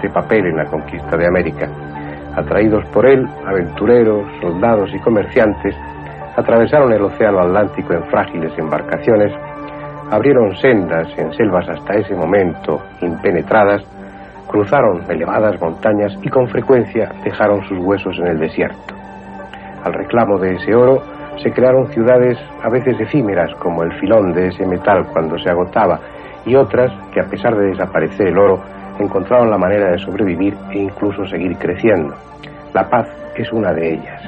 importante papel en la conquista de América. Atraídos por él, aventureros, soldados y comerciantes atravesaron el océano Atlántico en frágiles embarcaciones, abrieron sendas en selvas hasta ese momento impenetradas, cruzaron elevadas montañas y con frecuencia dejaron sus huesos en el desierto. Al reclamo de ese oro se crearon ciudades a veces efímeras como el filón de ese metal cuando se agotaba, y otras que, a pesar de desaparecer el oro, encontraron la manera de sobrevivir e incluso seguir creciendo. La Paz es una de ellas.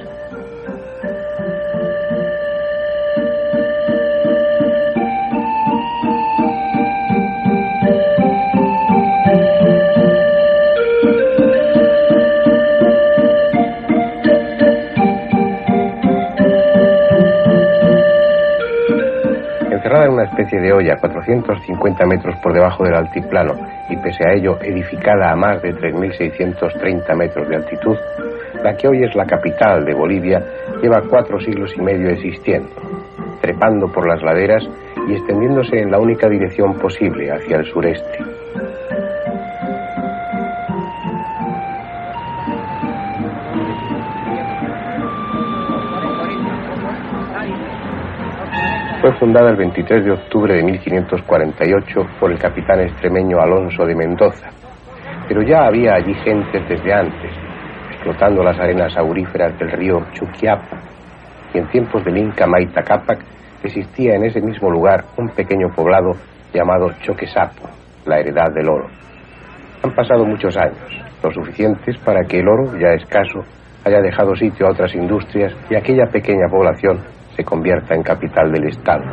Encerrada en una especie de olla 450 metros por debajo del altiplano y pese a ello edificada a más de 3.630 metros de altitud, la que hoy es la capital de Bolivia lleva 4 siglos y medio existiendo, trepando por las laderas y extendiéndose en la única dirección posible, hacia el sureste. Fue fundada el 23 de octubre de 1548 por el capitán extremeño Alonso de Mendoza, pero ya había allí gentes desde antes, explotando las arenas auríferas del río Chuquiapa, y en tiempos del Inca Mayta Cápac existía en ese mismo lugar un pequeño poblado llamado Choquesapo, la heredad del oro. Han pasado muchos años, lo suficientes para que el oro, ya escaso, haya dejado sitio a otras industrias y aquella pequeña población se convierta en capital del estado.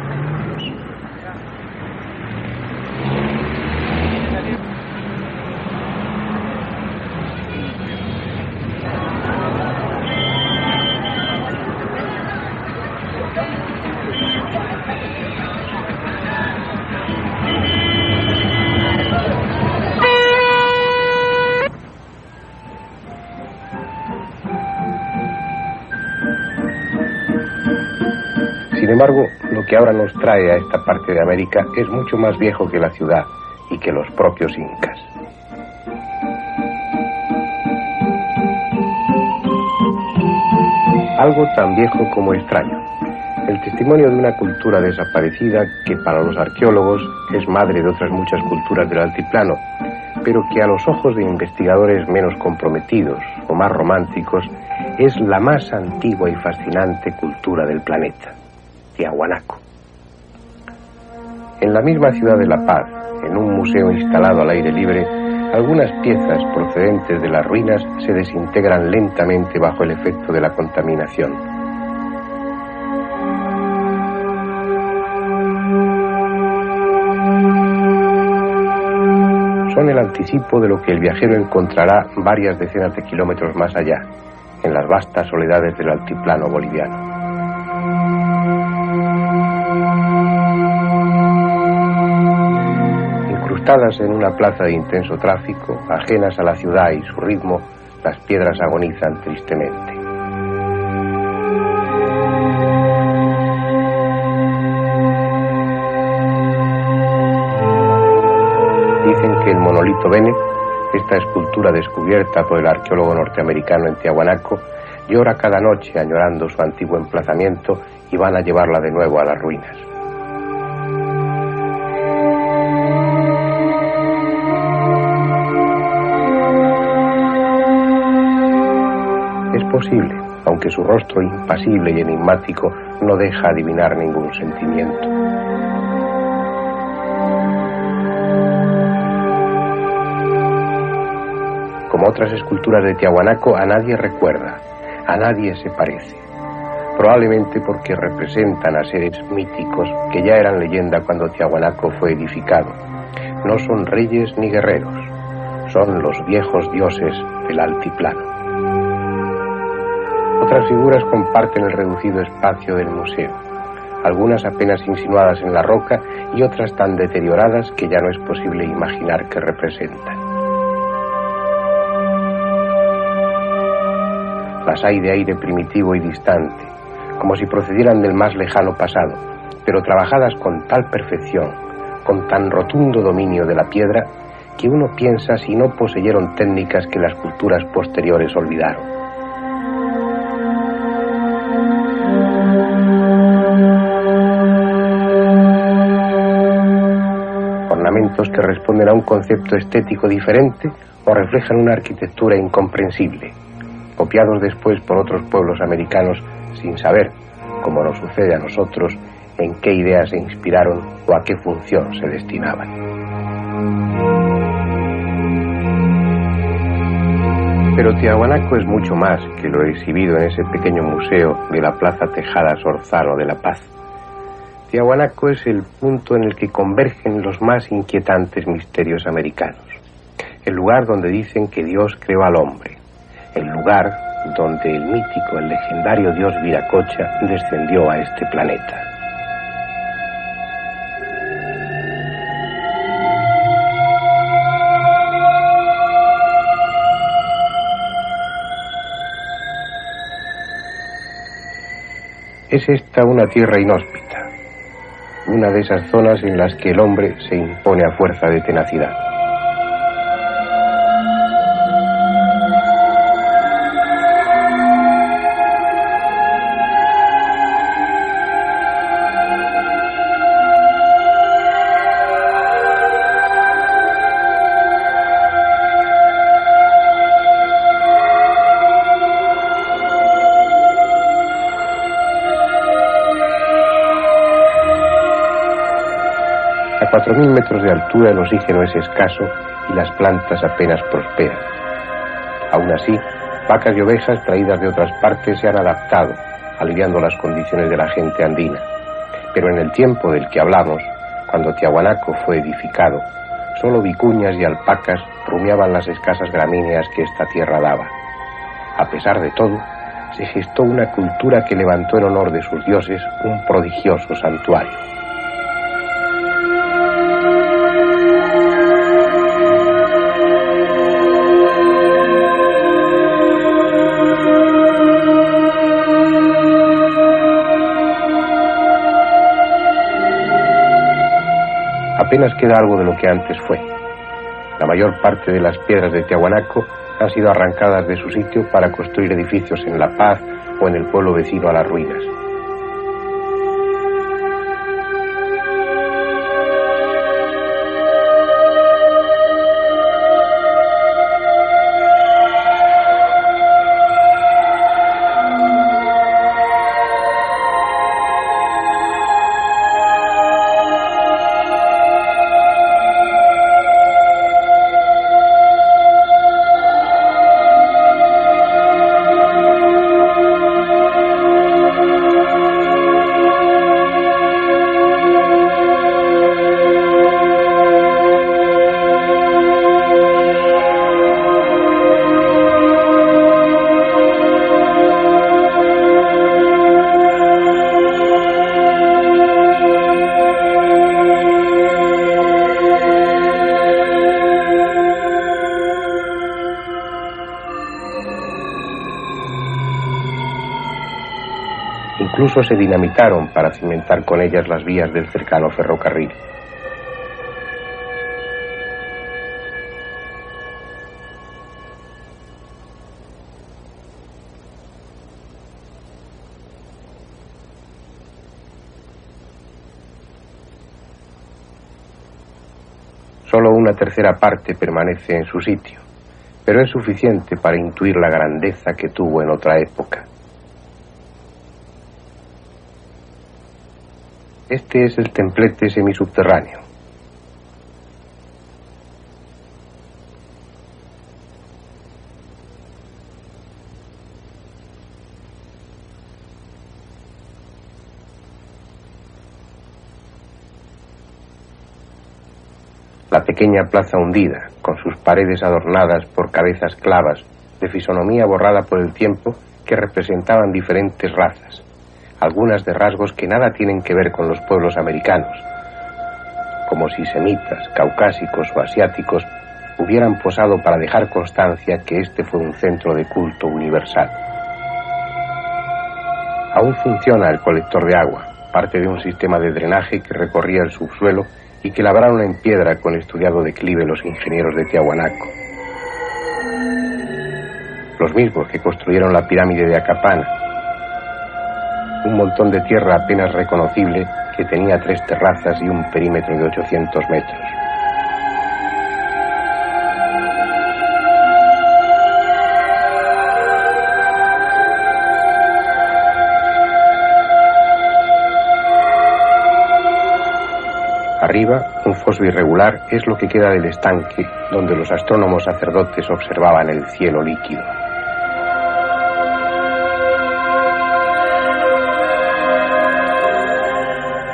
Sin embargo, lo que ahora nos trae a esta parte de América es mucho más viejo que la ciudad y que los propios incas. Algo tan viejo como extraño. El testimonio de una cultura desaparecida que para los arqueólogos es madre de otras muchas culturas del altiplano, pero que a los ojos de investigadores menos comprometidos o más románticos es la más antigua y fascinante cultura del planeta. Tiahuanaco. En la misma ciudad de La Paz, en un museo instalado al aire libre, algunas piezas procedentes de las ruinas se desintegran lentamente bajo el efecto de la contaminación. Son el anticipo de lo que el viajero encontrará varias decenas de kilómetros más allá, en las vastas soledades del altiplano boliviano. Incrustadas en una plaza de intenso tráfico, ajenas a la ciudad y su ritmo, las piedras agonizan tristemente. Dicen que el monolito Bennett, esta escultura descubierta por el arqueólogo norteamericano en Tiahuanaco, llora cada noche añorando su antiguo emplazamiento y van a llevarla de nuevo a las ruinas. Es posible, aunque su rostro impasible y enigmático no deja adivinar ningún sentimiento. Como otras esculturas de Tiahuanaco, a nadie recuerda, a nadie se parece. Probablemente porque representan a seres míticos que ya eran leyenda cuando Tiahuanaco fue edificado. No son reyes ni guerreros, son los viejos dioses del altiplano. Otras figuras comparten el reducido espacio del museo, algunas apenas insinuadas en la roca y otras tan deterioradas que ya no es posible imaginar qué representan. Las hay de aire primitivo y distante, como si procedieran del más lejano pasado, pero trabajadas con tal perfección, con tan rotundo dominio de la piedra, que uno piensa si no poseyeron técnicas que las culturas posteriores olvidaron. Ornamentos que responden a un concepto estético diferente o reflejan una arquitectura incomprensible, copiados después por otros pueblos americanos sin saber, como nos sucede a nosotros, en qué ideas se inspiraron o a qué función se destinaban. Pero Tiahuanaco es mucho más que lo exhibido en ese pequeño museo de la Plaza Tejada Sorzano de La Paz. Tiahuanaco es el punto en el que convergen los más inquietantes misterios americanos. El lugar donde dicen que Dios creó al hombre. El lugar donde el mítico, el legendario dios Viracocha descendió a este planeta. Es esta una tierra inhóspita, una de esas zonas en las que el hombre se impone a fuerza de tenacidad. A 4.000 metros de altura el oxígeno es escaso y las plantas apenas prosperan. Aún así, vacas y ovejas traídas de otras partes se han adaptado, aliviando las condiciones de la gente andina. Pero en el tiempo del que hablamos, cuando Tiahuanaco fue edificado, solo vicuñas y alpacas rumiaban las escasas gramíneas que esta tierra daba. A pesar de todo, se gestó una cultura que levantó en honor de sus dioses un prodigioso santuario. Apenas queda algo de lo que antes fue. La mayor parte de las piedras de Tiahuanaco han sido arrancadas de su sitio para construir edificios en La Paz o en el pueblo vecino a las ruinas. Incluso se dinamitaron para cimentar con ellas las vías del cercano ferrocarril. Solo una tercera parte permanece en su sitio, pero es suficiente para intuir la grandeza que tuvo en otra época. Este es el templete semisubterráneo. La pequeña plaza hundida, con sus paredes adornadas por cabezas clavas, de fisonomía borrada por el tiempo, que representaban diferentes razas, algunas de rasgos que nada tienen que ver con los pueblos americanos, como si semitas, caucásicos o asiáticos hubieran posado para dejar constancia que este fue un centro de culto universal. Aún funciona el colector de agua, parte de un sistema de drenaje que recorría el subsuelo y que labraron en piedra con estudiado declive los ingenieros de Tiahuanaco. Los mismos que construyeron la pirámide de Acapana, un montón de tierra apenas reconocible que tenía 3 terrazas y un perímetro de 800 metros. Arriba, un foso irregular es lo que queda del estanque donde los astrónomos sacerdotes observaban el cielo líquido.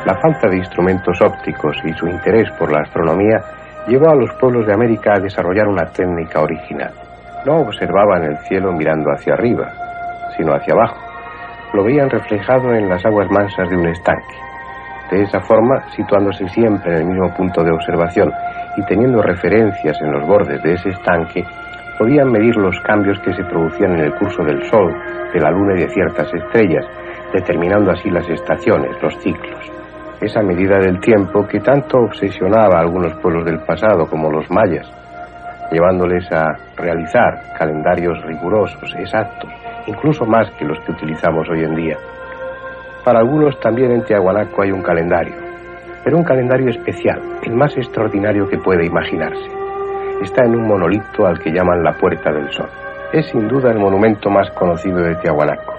La falta de instrumentos ópticos y su interés por la astronomía llevó a los pueblos de América a desarrollar una técnica original. No observaban el cielo mirando hacia arriba, sino hacia abajo. Lo veían reflejado en las aguas mansas de un estanque. De esa forma, situándose siempre en el mismo punto de observación y teniendo referencias en los bordes de ese estanque, podían medir los cambios que se producían en el curso del Sol, de la Luna y de ciertas estrellas, determinando así las estaciones, los ciclos. Esa medida del tiempo que tanto obsesionaba a algunos pueblos del pasado, como los mayas, llevándoles a realizar calendarios rigurosos, exactos, incluso más que los que utilizamos hoy en día. Para algunos también en Tiahuanaco hay un calendario, pero un calendario especial, el más extraordinario que puede imaginarse. Está en un monolito al que llaman la Puerta del Sol. Es sin duda el monumento más conocido de Tiahuanaco.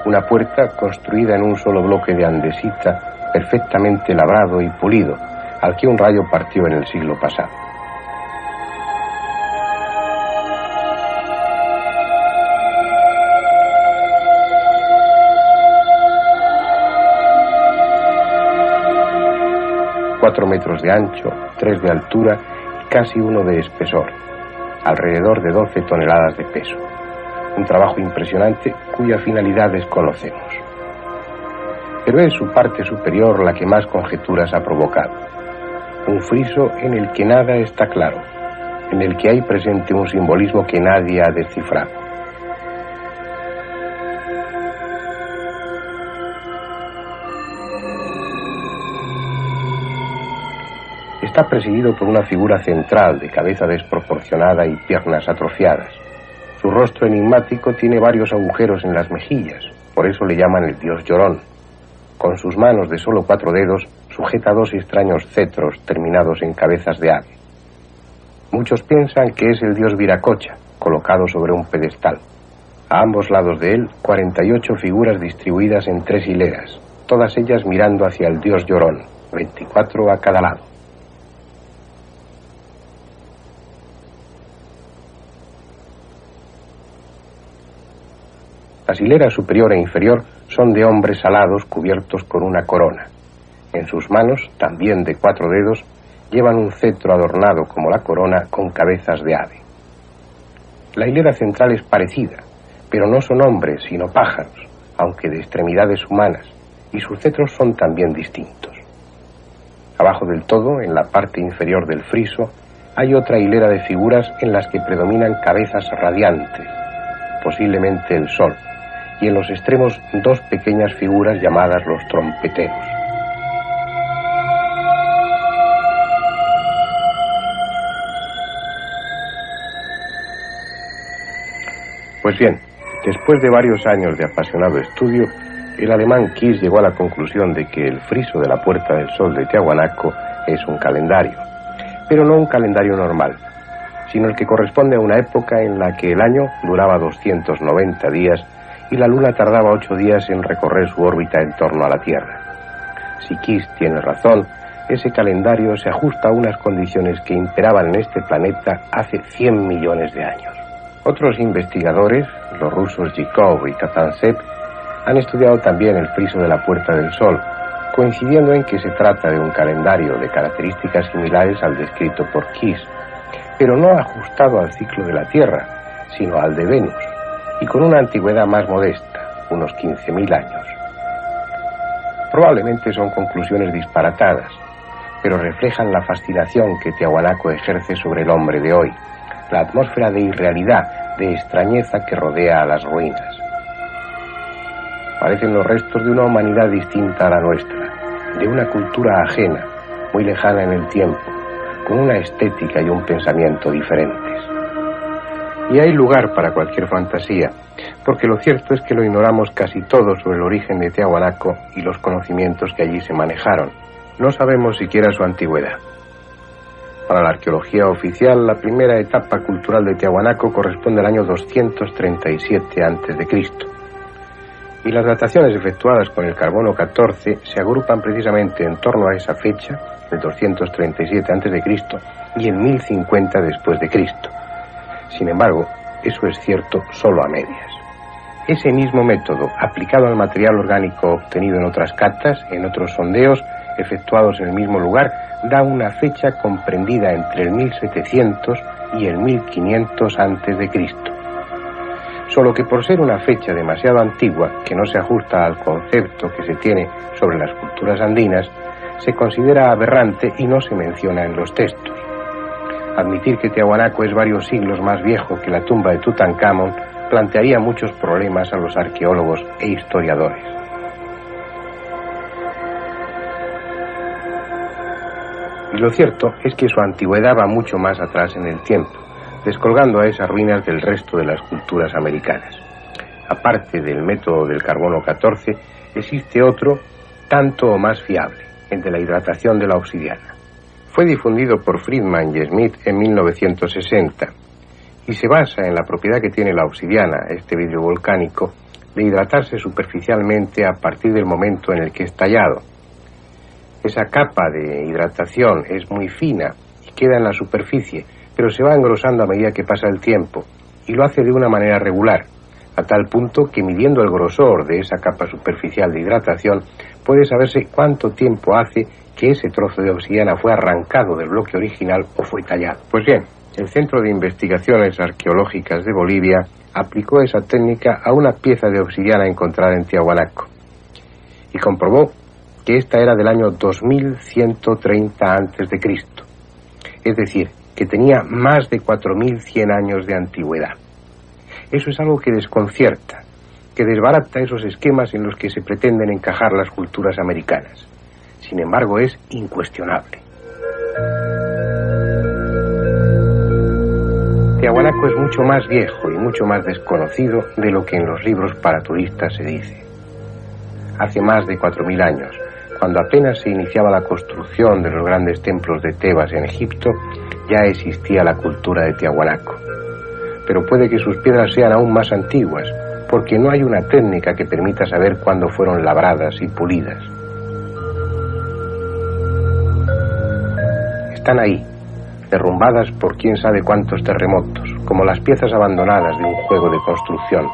Una puerta construida en un solo bloque de andesita, perfectamente labrado y pulido, al que un rayo partió en el siglo pasado. ...4 metros de ancho, 3 de altura y casi 1 de espesor, alrededor de 12 toneladas de peso. Un trabajo impresionante cuya finalidad desconocemos. Pero es su parte superior la que más conjeturas ha provocado. Un friso en el que nada está claro, en el que hay presente un simbolismo que nadie ha descifrado. Está presidido por una figura central de cabeza desproporcionada y piernas atrofiadas. Su rostro enigmático tiene varios agujeros en las mejillas, por eso le llaman el dios llorón. Con sus manos de solo 4 dedos sujeta 2 extraños cetros terminados en cabezas de ave. Muchos piensan que es el dios Viracocha, colocado sobre un pedestal. A ambos lados de él, 48 figuras distribuidas en 3 hileras, todas ellas mirando hacia el dios llorón, 24 a cada lado. Las hileras superior e inferior son de hombres alados cubiertos con una corona. En sus manos, también de 4 dedos, llevan un cetro adornado como la corona con cabezas de ave. La hilera central es parecida, pero no son hombres sino pájaros, aunque de extremidades humanas, y sus cetros son también distintos. Abajo del todo, en la parte inferior del friso, hay otra hilera de figuras en las que predominan cabezas radiantes, posiblemente el sol, y en los extremos 2 pequeñas figuras llamadas los trompeteros. Pues bien, después de varios años de apasionado estudio, el alemán Kiss llegó a la conclusión de que el friso de la Puerta del Sol de Tiahuanaco es un calendario, pero no un calendario normal, sino el que corresponde a una época en la que el año duraba 290 días y la Luna tardaba 8 días en recorrer su órbita en torno a la Tierra. Si Kiss tiene razón, ese calendario se ajusta a unas condiciones que imperaban en este planeta hace 100 millones de años. Otros investigadores, los rusos Zhikov y Kazantsev, han estudiado también el friso de la Puerta del Sol, coincidiendo en que se trata de un calendario de características similares al descrito por Kiss, pero no ajustado al ciclo de la Tierra, sino al de Venus, y con una antigüedad más modesta, unos 15.000 años. Probablemente son conclusiones disparatadas, pero reflejan la fascinación que Tiahuanaco ejerce sobre el hombre de hoy, la atmósfera de irrealidad, de extrañeza que rodea a las ruinas. Parecen los restos de una humanidad distinta a la nuestra, de una cultura ajena, muy lejana en el tiempo, con una estética y un pensamiento diferentes. Y hay lugar para cualquier fantasía, porque lo cierto es que lo ignoramos casi todo sobre el origen de Tiahuanaco y los conocimientos que allí se manejaron. No sabemos siquiera su antigüedad. Para la arqueología oficial, la primera etapa cultural de Tiahuanaco corresponde al año 237 a.C. Y las dataciones efectuadas con el carbono 14 se agrupan precisamente en torno a esa fecha, el 237 a.C., y el 1050 después de Cristo. Sin embargo, eso es cierto solo a medias. Ese mismo método, aplicado al material orgánico obtenido en otras catas, en otros sondeos, efectuados en el mismo lugar, da una fecha comprendida entre el 1700 y el 1500 a.C. Solo que por ser una fecha demasiado antigua, que no se ajusta al concepto que se tiene sobre las culturas andinas, se considera aberrante y no se menciona en los textos. Admitir que Tiahuanaco es varios siglos más viejo que la tumba de Tutankamón plantearía muchos problemas a los arqueólogos e historiadores. Y lo cierto es que su antigüedad va mucho más atrás en el tiempo, descolgando a esas ruinas del resto de las culturas americanas. Aparte del método del carbono 14, existe otro tanto o más fiable, el de la hidratación de la obsidiana. Fue difundido por Friedman y Smith en 1960 y se basa en la propiedad que tiene la obsidiana, este vidrio volcánico, de hidratarse superficialmente a partir del momento en el que es tallado. Esa capa de hidratación es muy fina y queda en la superficie, pero se va engrosando a medida que pasa el tiempo, y lo hace de una manera regular, a tal punto que midiendo el grosor de esa capa superficial de hidratación, puede saberse cuánto tiempo hace que ese trozo de obsidiana fue arrancado del bloque original o fue tallado. Pues bien, el Centro de Investigaciones Arqueológicas de Bolivia aplicó esa técnica a una pieza de obsidiana encontrada en Tiahuanaco y comprobó que esta era del año 2130 a.C., es decir, que tenía más de 4100 años de antigüedad. Eso es algo que desconcierta, que desbarata esos esquemas en los que se pretenden encajar las culturas americanas. Sin embargo, es incuestionable. Tiahuanaco es mucho más viejo y mucho más desconocido de lo que en los libros para turistas se dice. Hace más de 4000 años, cuando apenas se iniciaba la construcción de los grandes templos de Tebas en Egipto, ya existía la cultura de Tiahuanaco. Pero puede que sus piedras sean aún más antiguas, porque no hay una técnica que permita saber cuándo fueron labradas y pulidas. Están ahí, derrumbadas por quién sabe cuántos terremotos, como las piezas abandonadas de un juego de construcción.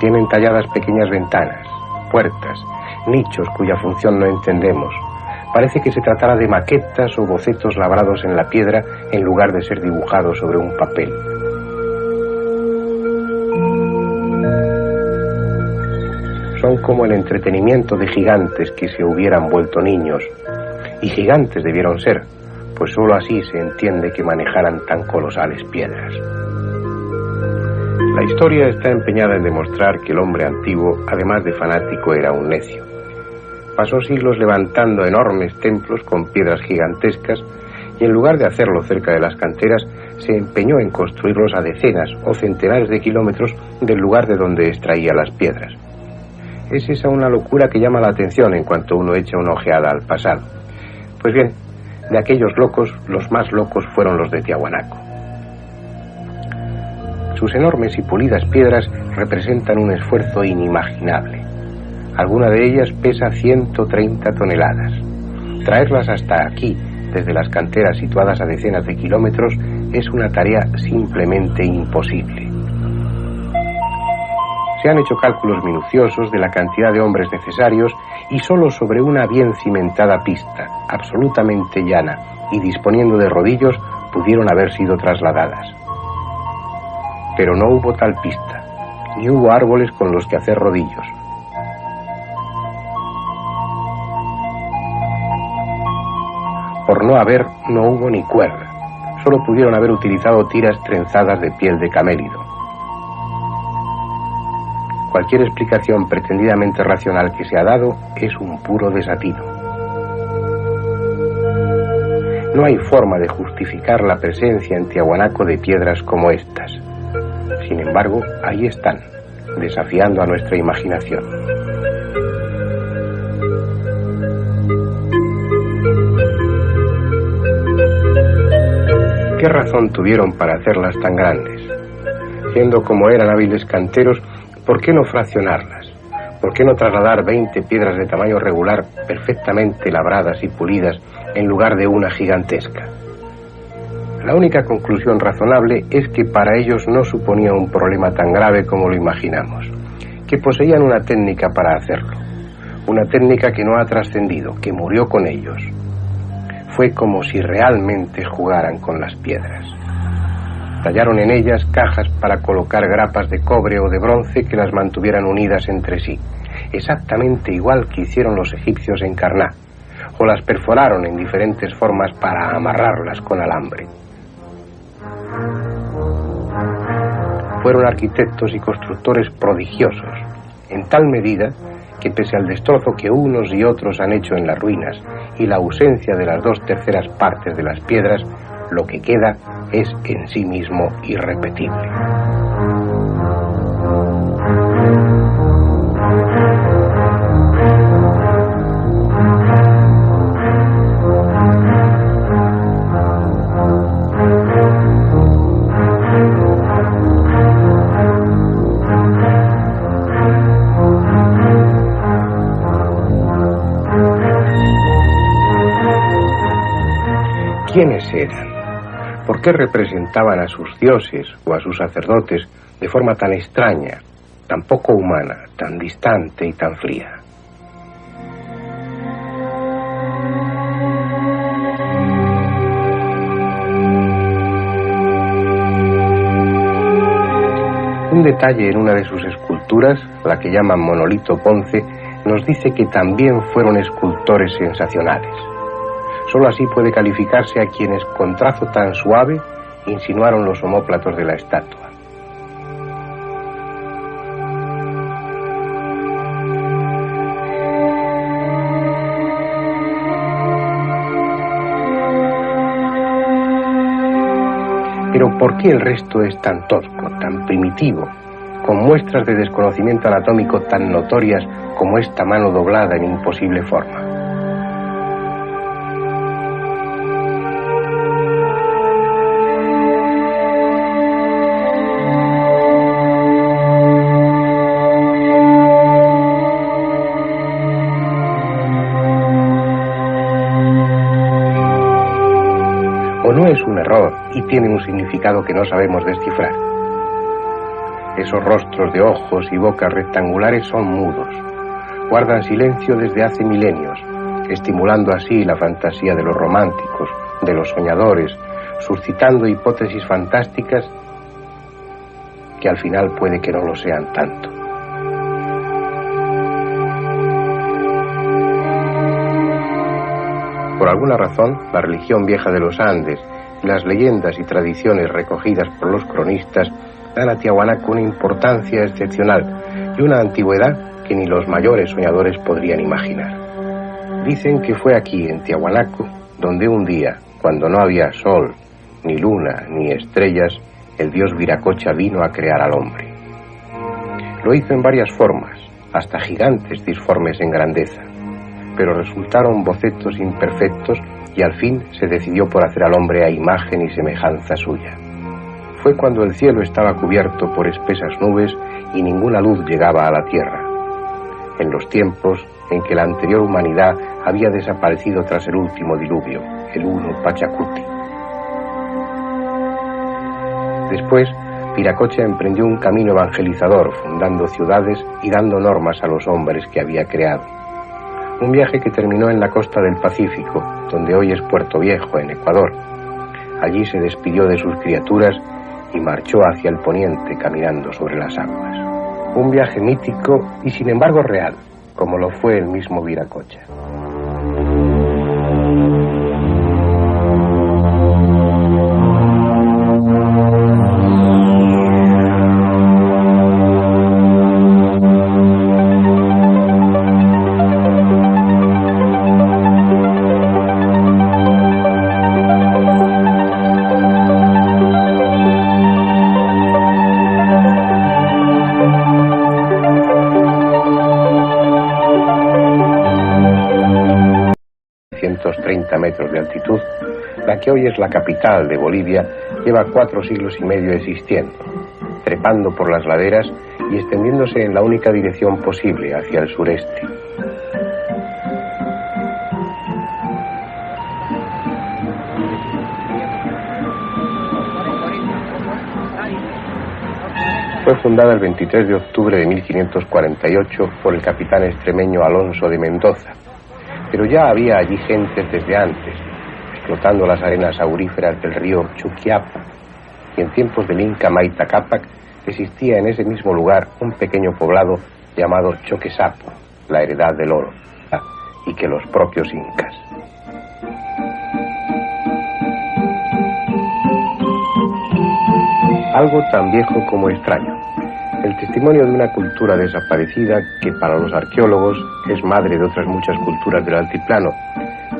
Tienen talladas pequeñas ventanas, puertas, nichos cuya función no entendemos. Parece que se tratara de maquetas o bocetos labrados en la piedra en lugar de ser dibujados sobre un papel. Son como el entretenimiento de gigantes que se hubieran vuelto niños. Y gigantes debieron ser, pues sólo así se entiende que manejaran tan colosales piedras. La historia está empeñada en demostrar que el hombre antiguo, además de fanático, era un necio. Pasó siglos levantando enormes templos con piedras gigantescas y en lugar de hacerlo cerca de las canteras, se empeñó en construirlos a decenas o centenares de kilómetros del lugar de donde extraía las piedras. Es esa una locura que llama la atención en cuanto uno echa una ojeada al pasado. Pues bien, de aquellos locos, los más locos fueron los de Tiahuanaco. Sus enormes y pulidas piedras representan un esfuerzo inimaginable. Alguna de ellas pesa 130 toneladas. Traerlas hasta aquí, desde las canteras situadas a decenas de kilómetros, es una tarea simplemente imposible. Se han hecho cálculos minuciosos de la cantidad de hombres necesarios y solo sobre una bien cimentada pista, absolutamente llana y disponiendo de rodillos, pudieron haber sido trasladadas. Pero no hubo tal pista, ni hubo árboles con los que hacer rodillos. Por no haber, no hubo ni cuerda. Solo pudieron haber utilizado tiras trenzadas de piel de camélido. Cualquier explicación pretendidamente racional que se ha dado es un puro desatino. No hay forma de justificar la presencia en Tiahuanaco de piedras como estas. Sin embargo, ahí están, desafiando a nuestra imaginación. ¿Qué razón tuvieron para hacerlas tan grandes? Siendo como eran hábiles canteros, ¿por qué no fraccionarlas? ¿Por qué no trasladar 20 piedras de tamaño regular perfectamente labradas y pulidas en lugar de una gigantesca? La única conclusión razonable es que para ellos no suponía un problema tan grave como lo imaginamos, que poseían una técnica para hacerlo, una técnica que no ha trascendido, que murió con ellos. Fue como si realmente jugaran con las piedras. Tallaron en ellas cajas para colocar grapas de cobre o de bronce que las mantuvieran unidas entre sí, exactamente igual que hicieron los egipcios en Karná, o las perforaron en diferentes formas para amarrarlas con alambre. Fueron arquitectos y constructores prodigiosos, en tal medida que pese al destrozo que unos y otros han hecho en las ruinas y la ausencia de las 2/3 partes de las piedras, lo que queda es en sí mismo irrepetible. ¿Quiénes eran? ¿Por qué representaban a sus dioses o a sus sacerdotes de forma tan extraña, tan poco humana, tan distante y tan fría? Un detalle en una de sus esculturas, la que llaman Monolito Ponce, nos dice que también fueron escultores sensacionales. Solo así puede calificarse a quienes, con trazo tan suave, insinuaron los omóplatos de la estatua. Pero ¿por qué el resto es tan tosco, tan primitivo, con muestras de desconocimiento anatómico tan notorias como esta mano doblada en imposible forma? ¿O no es un error y tiene un significado que no sabemos descifrar? Esos rostros de ojos y bocas rectangulares son mudos, guardan silencio desde hace milenios, estimulando así la fantasía de los románticos, de los soñadores, suscitando hipótesis fantásticas que al final puede que no lo sean tanto. Por alguna razón, la religión vieja de los Andes, las leyendas y tradiciones recogidas por los cronistas dan a Tiahuanaco una importancia excepcional y una antigüedad que ni los mayores soñadores podrían imaginar. Dicen que fue aquí, en Tiahuanaco, donde un día, cuando no había sol, ni luna, ni estrellas, el dios Viracocha vino a crear al hombre. Lo hizo en varias formas, hasta gigantes disformes en grandeza, pero resultaron bocetos imperfectos y al fin se decidió por hacer al hombre a imagen y semejanza suya. Fue cuando el cielo estaba cubierto por espesas nubes y ninguna luz llegaba a la tierra, en los tiempos en que la anterior humanidad había desaparecido tras el último diluvio, el Uno Pachacuti. Después, Viracocha emprendió un camino evangelizador, fundando ciudades y dando normas a los hombres que había creado. Un viaje que terminó en la costa del Pacífico, donde hoy es Puerto Viejo, en Ecuador. Allí se despidió de sus criaturas y marchó hacia el poniente caminando sobre las aguas. Un viaje mítico y sin embargo real, como lo fue el mismo Viracocha. 2.250 metros de altitud, la que hoy es la capital de Bolivia lleva 4 siglos y medio existiendo, trepando por las laderas y extendiéndose en la única dirección posible, hacia el sureste. Fue fundada el 23 de octubre de 1548 por el capitán extremeño Alonso de Mendoza, pero ya había allí gentes desde antes, explotando las arenas auríferas del río Chuquiapa, y en tiempos del Inca Mayta Cápac existía en ese mismo lugar un pequeño poblado llamado Choquesapo, la heredad del oro, y que los propios incas. Algo tan viejo como extraño, el testimonio de una cultura desaparecida que para los arqueólogos es madre de otras muchas culturas del altiplano,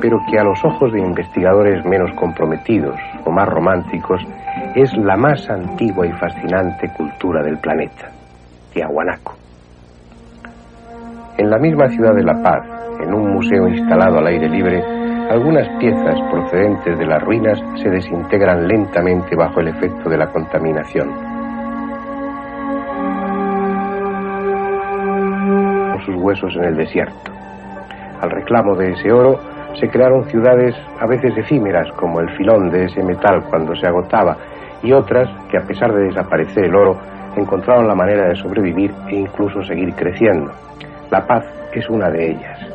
pero que a los ojos de investigadores menos comprometidos o más románticos es la más antigua y fascinante cultura del planeta, Tiahuanaco. En la misma ciudad de La Paz, en un museo instalado al aire libre, algunas piezas procedentes de las ruinas se desintegran lentamente bajo el efecto de la contaminación. Sus huesos en el desierto. Al reclamo de ese oro se crearon ciudades a veces efímeras, como el filón de ese metal cuando se agotaba, y otras que, a pesar de desaparecer el oro, encontraron la manera de sobrevivir e incluso seguir creciendo. La Paz es una de ellas.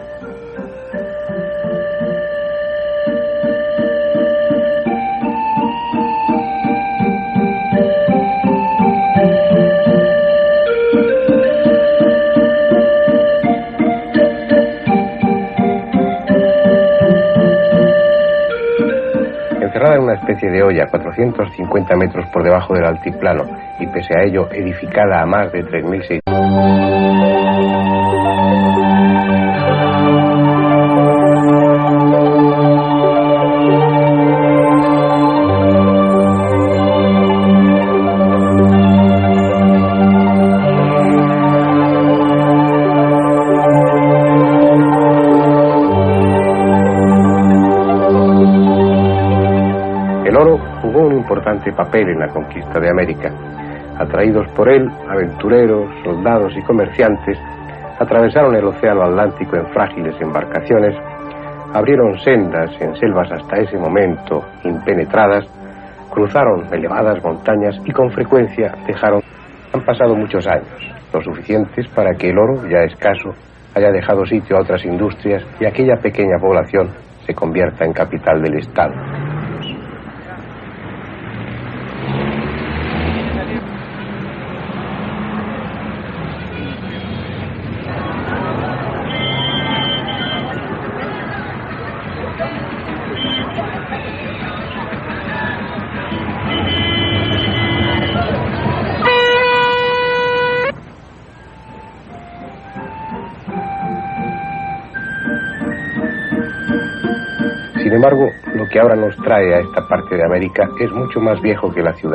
Encerrada en una especie de olla 450 metros por debajo del altiplano y pese a ello edificada a más de 3.600... El oro jugó un importante papel en la conquista de América. Atraídos por él, aventureros, soldados y comerciantes atravesaron el océano Atlántico en frágiles embarcaciones, abrieron sendas en selvas hasta ese momento impenetradas, cruzaron elevadas montañas y con frecuencia dejaron... Han pasado muchos años, lo suficientes para que el oro, ya escaso, haya dejado sitio a otras industrias y aquella pequeña población se convierta en capital del estado. Sin embargo, lo que ahora nos trae a esta parte de América es mucho más viejo que la ciudad.